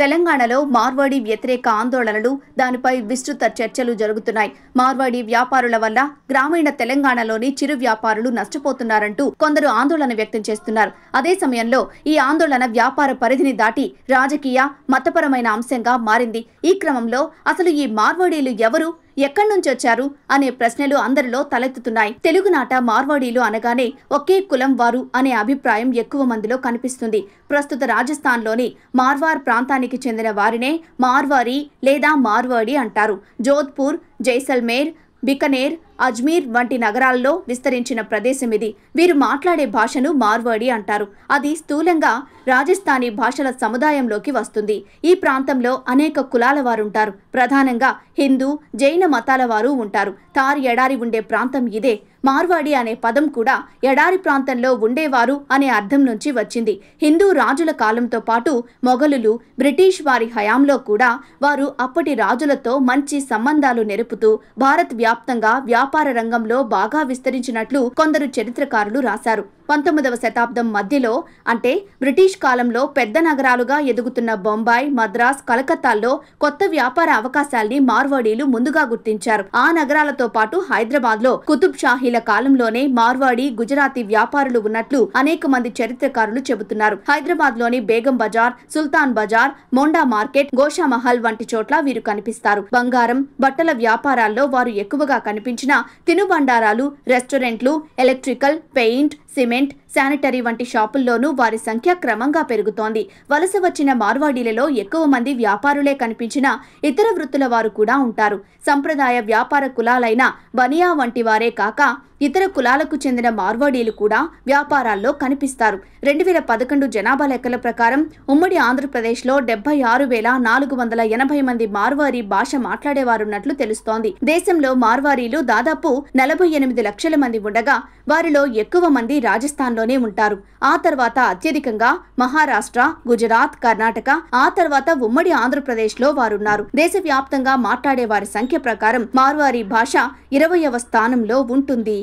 తెలంగాణలో మార్వాడి వ్యతిరేక ఆందోళనలు, దానిపై విస్తృత చర్చలు జరుగుతున్నాయి. మార్వాడి వ్యాపారుల వల్ల గ్రామీణ తెలంగాణలోని చిరు వ్యాపారులు నష్టపోతున్నారంటూ కొందరు ఆందోళన వ్యక్తం చేస్తున్నారు. అదే సమయంలో ఈ ఆందోళన వ్యాపార పరిధిని దాటి రాజకీయ, మతపరమైన అంశంగా మారింది. ఈ క్రమంలో అసలు ఈ మార్వాడీలు ఎవరు, ఎక్కడి నుంచి వచ్చారు అనే ప్రశ్నలు అందరిలో తలెత్తుతున్నాయి. తెలుగునాట మార్వాడీలు అనగానే ఒకే కులం వారు అనే అభిప్రాయం ఎక్కువ మందిలో కనిపిస్తుంది. ప్రస్తుత రాజస్థాన్లోని మార్వార్ ప్రాంతానికి చెందిన వారినే మార్వారీ లేదా మార్వాడి అంటారు. జోధ్పూర్, జైసల్మేర్, బికనేర్, అజ్మీర్ వంటి నగరాల్లో విస్తరించిన ప్రదేశం ఇది. వీరు మాట్లాడే భాషను మార్వాడి అంటారు. అది స్థూలంగా రాజస్థానీ భాషల సముదాయంలోకి వస్తుంది. ఈ ప్రాంతంలో అనేక కులాల వారుంటారు. ప్రధానంగా హిందూ, జైన మతాల వారు ఉంటారు. థార్ ఎడారి ఉండే ప్రాంతం ఇదే. మార్వాడి అనే పదం కూడా ఎడారి ప్రాంతంలో ఉండేవారు అనే అర్థం నుంచి వచ్చింది. హిందూ రాజుల కాలంతో పాటు మొఘలులు, బ్రిటిష్ వారి హయాంలో కూడా వారు అప్పటి రాజులతో మంచి సంబంధాలు నెరుపుతూ భారత్ వ్యాప్తంగా వ్యాపార రంగంలో బాగా విస్తరించినట్లు కొందరు చరిత్రకారులు రాశారు. 19వ శతాబ్దం మధ్యలో, అంటే బ్రిటిష్ కాలంలో పెద్ద నగరాలుగా ఎదుగుతున్న బొంబాయి, మద్రాస్, కలకత్తాల్లో కొత్త వ్యాపార అవకాశాల్ని మార్వాడీలు ముందుగా గుర్తించారు. ఆ నగరాలతో పాటు హైదరాబాద్లో కుతుబ్ షాహీల కాలంలోనే మార్వాడి, గుజరాతీ వ్యాపారులు ఉన్నట్లు అనేక మంది చరిత్రకారులు చెబుతున్నారు. హైదరాబాద్లోని బేగం బజార్, సుల్తాన్ బజార్, మోండా మార్కెట్, గోషామహల్ వంటి చోట్ల వీరు కనిపిస్తారు. బంగారం, బట్టల వ్యాపారాల్లో వారు ఎక్కువగా కనిపించిన తినుబండారాలు, రెస్టారెంట్లు, ఎలక్ట్రికల్, పెయింట్, సిమెంట్, శానిటరీ వంటి షాపుల్లోనూ వారి సంఖ్య క్రమంగా పెరుగుతోంది. వలస వచ్చిన మార్వాడీలలో ఎక్కువ మంది వ్యాపారులే కనిపించిన ఇతర వృత్తుల వారు కూడా ఉంటారు. సంప్రదాయ వ్యాపార కులాలైన బనియా వంటి వారే కాక ఇతర కులాలకు చెందిన మార్వాడీలు కూడా వ్యాపారాల్లో కనిపిస్తారు. 2011 జనాభా లెక్కల ప్రకారం ఉమ్మడి ఆంధ్రప్రదేశ్లో 76,480 మంది మార్వారీ భాష మాట్లాడేవారున్నట్లు తెలుస్తోంది. దేశంలో మార్వారీలు దాదాపు 48 లక్షల మంది ఉండగా వారిలో ఎక్కువ మంది రాజస్థాన్లోనే ఉంటారు. ఆ తర్వాత అత్యధికంగా మహారాష్ట్ర, గుజరాత్, కర్ణాటక, ఆ తర్వాత ఉమ్మడి ఆంధ్రప్రదేశ్లో వారున్నారు. దేశవ్యాప్తంగా మాట్లాడే వారి సంఖ్య ప్రకారం మార్వారీ భాష 20వ స్థానంలో ఉంటుంది.